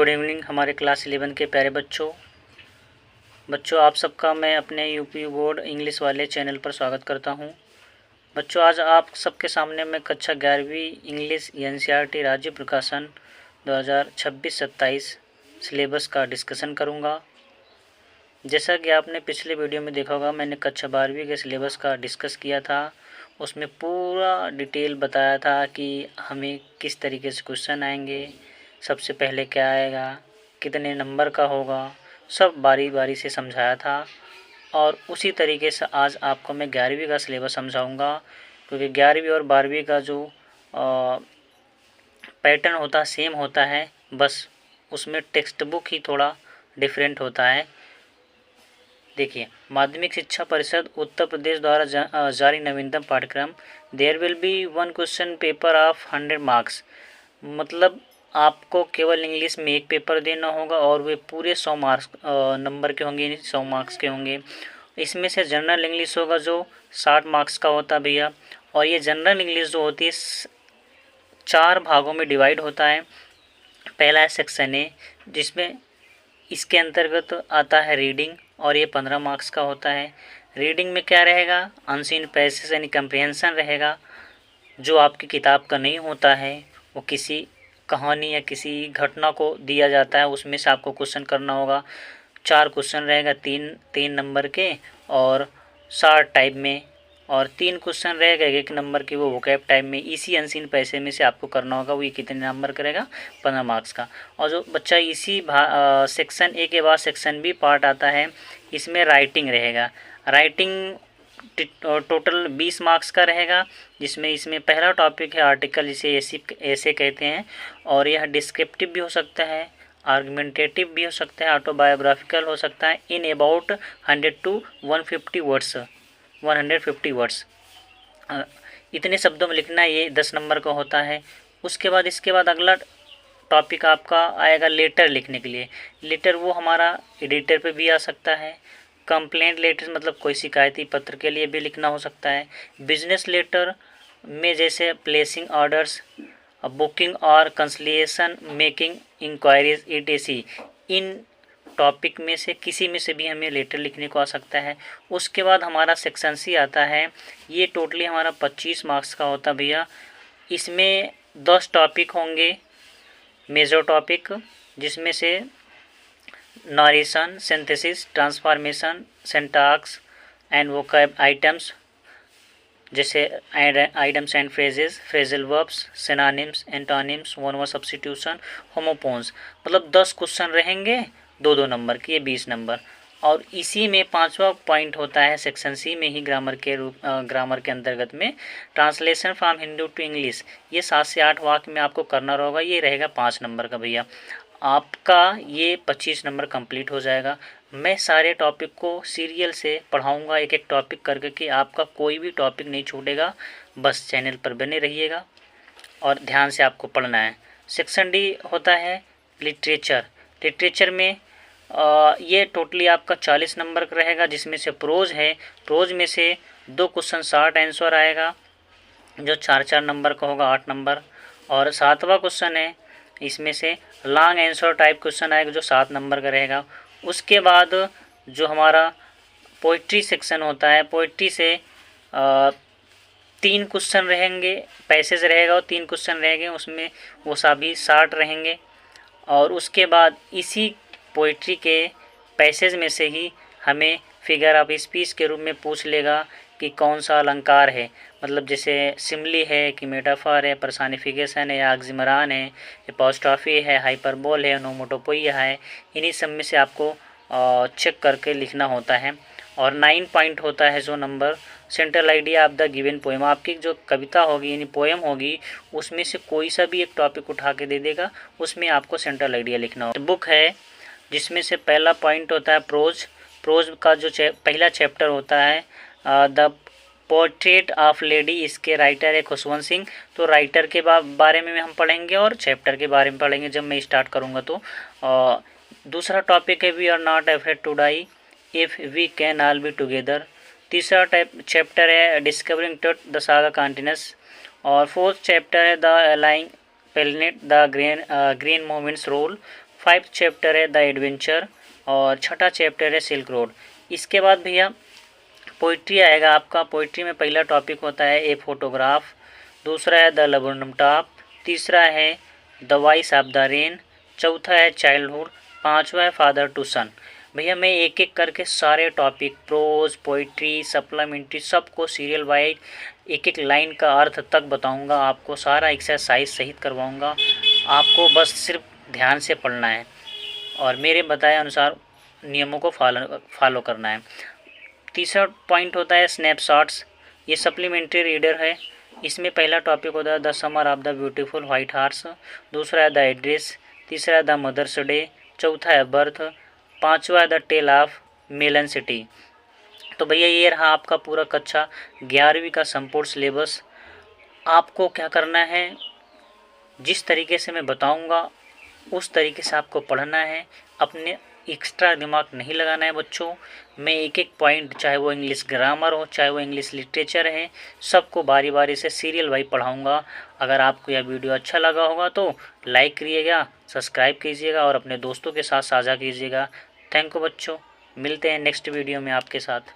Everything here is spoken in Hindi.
गुड इवनिंग हमारे क्लास 11 के प्यारे बच्चों आप सबका मैं अपने यूपी बोर्ड इंग्लिश वाले चैनल पर स्वागत करता हूं। बच्चों आज आप सबके सामने मैं कक्षा 11वीं इंग्लिश एनसीईआरटी राज्य प्रकाशन 2026-27 सिलेबस का डिस्कशन करूंगा। जैसा कि आपने पिछले वीडियो में देखा होगा, मैंने कक्षा 12वीं के सिलेबस का डिस्कस किया था। उसमें पूरा डिटेल बताया था कि हमें किस तरीके से क्वेश्चन आएंगे, सबसे पहले क्या आएगा, कितने नंबर का होगा, सब बारी बारी से समझाया था। और उसी तरीके से आज आपको मैं 11वीं का सिलेबस समझाऊंगा, क्योंकि 11वीं और 12वीं का जो पैटर्न होता है सेम होता है, बस उसमें टेक्स्ट बुक ही थोड़ा डिफरेंट होता है। देखिए, माध्यमिक शिक्षा परिषद उत्तर प्रदेश द्वारा जारी नवीनतम पाठ्यक्रम, there will be one question paper of 100 marks. मतलब आपको केवल इंग्लिश में एक पेपर देना होगा और वे पूरे 100 मार्क्स नंबर के होंगे, 100 मार्क्स के होंगे। इसमें से जनरल इंग्लिश होगा जो 60 मार्क्स का होता है भैया। और ये जनरल इंग्लिश जो होती है 4 भागों में डिवाइड होता है। पहला है सेक्शन ए, जिसमें इसके अंतर्गत आता है रीडिंग, और ये 15 मार्क्स का होता है। रीडिंग में क्या रहेगा, अनसीन पैसेज यानी कंप्रिहेंशन रहेगा, जो आपकी किताब का नहीं होता है। वो किसी कहानी या किसी घटना को दिया जाता है, उसमें से आपको क्वेश्चन करना होगा। 4 क्वेश्चन रहेगा, तीन नंबर के और शार्ट टाइप में, और 3 क्वेश्चन रहेगा 1 नंबर के, वो वोकैब टाइप में। इसी अनसीन पैसे में से आपको करना होगा। वो ये कितने नंबर करेगा, 15 मार्क्स का। और जो बच्चा इसी सेक्शन ए के बाद सेक्शन बी पार्ट आता है, इसमें राइटिंग रहेगा। राइटिंग टोटल 20 मार्क्स का रहेगा, जिसमें इसमें पहला टॉपिक है आर्टिकल, इसे ऐसे कहते हैं। और यह डिस्क्रिप्टिव भी हो सकता है, आर्गुमेंटेटिव भी हो सकता है, ऑटोबायोग्राफिकल हो सकता है। इन अबाउट 100 to 150 वर्ड्स इतने शब्दों में लिखना, ये 10 नंबर का होता है। इसके बाद अगला टॉपिक आपका आएगा लेटर लिखने के लिए। लेटर वो हमारा एडिटर पे भी आ सकता है। कंप्लेंट लेटर मतलब कोई शिकायती पत्र के लिए भी लिखना हो सकता है। बिजनेस लेटर में जैसे प्लेसिंग ऑर्डर्स, बुकिंग और कंसलिएशन, मेकिंग इंक्वायरीज etc, इन टॉपिक में से किसी में से भी हमें लेटर लिखने को आ सकता है। उसके बाद हमारा सेक्शन सी आता है। ये टोटली हमारा 25 मार्क्स का होता है भैया। इसमें 10 टॉपिक होंगे मेजर टॉपिक, जिसमें से narration, synthesis, transformation, syntax and vocab items, जैसे items and phrases, phrasal verbs, synonyms, antonyms, one word substitution, homophones. मतलब 10 क्वेश्चन रहेंगे 2-2 नंबर के, ये 20 नंबर। और इसी में 5वां पॉइंट होता है सेक्शन सी में ही ग्रामर के अंतर्गत में, translation from Hindi to English. ये 7 से 8 वाक्य में आपको करना होगा। ये रहेगा 5 नंबर का भैया। आपका ये 25 नंबर कंप्लीट हो जाएगा। मैं सारे टॉपिक को सीरियल से पढ़ाऊंगा, एक एक टॉपिक करके, कि आपका कोई भी टॉपिक नहीं छूटेगा। बस चैनल पर बने रहिएगा और ध्यान से आपको पढ़ना है। सेक्शन डी होता है लिटरेचर में ये टोटली आपका 40 नंबर का रहेगा, जिसमें से प्रोज है। प्रोज में से 2 क्वेश्चन शॉर्ट आंसर आएगा, जो 4-4 नंबर का होगा, 8 नंबर। और 7वां क्वेश्चन है, इसमें से लॉन्ग आंसर टाइप क्वेश्चन आएगा, जो 7 नंबर का रहेगा। उसके बाद जो हमारा पोइट्री सेक्शन होता है, पोइट्री से 3 क्वेश्चन रहेंगे, पैसेज रहेगा, और 3 क्वेश्चन रहेंगे, उसमें वो सभी 60 रहेंगे। और उसके बाद इसी पोइट्री के पैसेज में से ही हमें फिगर ऑफ स्पीच के रूप में पूछ लेगा कि कौन सा अलंकार है। मतलब जैसे सिमली है कि मेटाफर है, पर्सनिफिकेशन है या ऑक्सीमोरन है, एपोस्ट्रॉफी है, हाइपरबोल है, ओनोमोटोपोइया है। इन्हीं सब में से आपको चेक करके लिखना होता है। और 9 पॉइंट होता है जो number, central idea of the given poem. आपकी जो कविता होगी यानी पोएम होगी, उसमें से कोई सा भी एक टॉपिक उठा के दे देगा, उसमें आपको सेंट्रल आइडिया लिखना होगा। बुक है, जिसमें से पहला पॉइंट होता है प्रोज का जो पहला चैप्टर होता है द पोर्ट्रेट ऑफ लेडी, इसके राइटर है खुशवंत सिंह। तो राइटर के बारे में हम पढ़ेंगे और चैप्टर के बारे में पढ़ेंगे जब मैं स्टार्ट करूँगा। तो दूसरा टॉपिक है we are not afraid to die if we can all be together. तीसरा चैप्टर है discovering truth the saga continues. और 4th चैप्टर है the ailing planet the green movement's role. 5 chapter है द एडवेंचर और छठा चैप्टर है सिल्क रोड। इसके बाद भैया पोइट्री आएगा आपका। पोइट्री में पहला टॉपिक होता है ए फोटोग्राफ, दूसरा है द लबोरम टॉप, तीसरा है the voice of the rain, चौथा है चाइल्डहुड, पांचवा है फादर टू सन। भैया मैं एक एक करके सारे टॉपिक प्रोज, पोइट्री, सप्लीमेंट्री सबको सीरियल वाइज एक एक लाइन का अर्थ तक बताऊंगा, आपको सारा एक्सरसाइज सहित करवाऊंगा। आपको बस सिर्फ ध्यान से पढ़ना है और मेरे बताए अनुसार नियमों को फॉलो करना है। तीसरा पॉइंट होता है स्नैपशॉट्स। ये सप्लीमेंट्री रीडर है। इसमें पहला टॉपिक होता है the summer of the beautiful white horse, दूसरा है द एड्रेस, तीसरा है द मदर्स डे, चौथा है बर्थ, पांचवा है the tale of melon city. तो भैया ये रहा आपका पूरा कक्षा 11वीं का संपूर्ण सिलेबस। आपको क्या करना है, जिस तरीके से मैं बताऊंगा उस तरीके से आपको पढ़ना है, अपने एक्स्ट्रा दिमाग नहीं लगाना है बच्चों। मैं एक एक पॉइंट, चाहे वो इंग्लिश ग्रामर हो, चाहे वो इंग्लिश लिटरेचर है, सबको बारी बारी से सीरियल वाइज पढ़ाऊंगा। अगर आपको यह वीडियो अच्छा लगा होगा तो लाइक करिएगा, सब्सक्राइब कीजिएगा और अपने दोस्तों के साथ साझा कीजिएगा। थैंक यू बच्चों, मिलते हैं नेक्स्ट वीडियो में आपके साथ।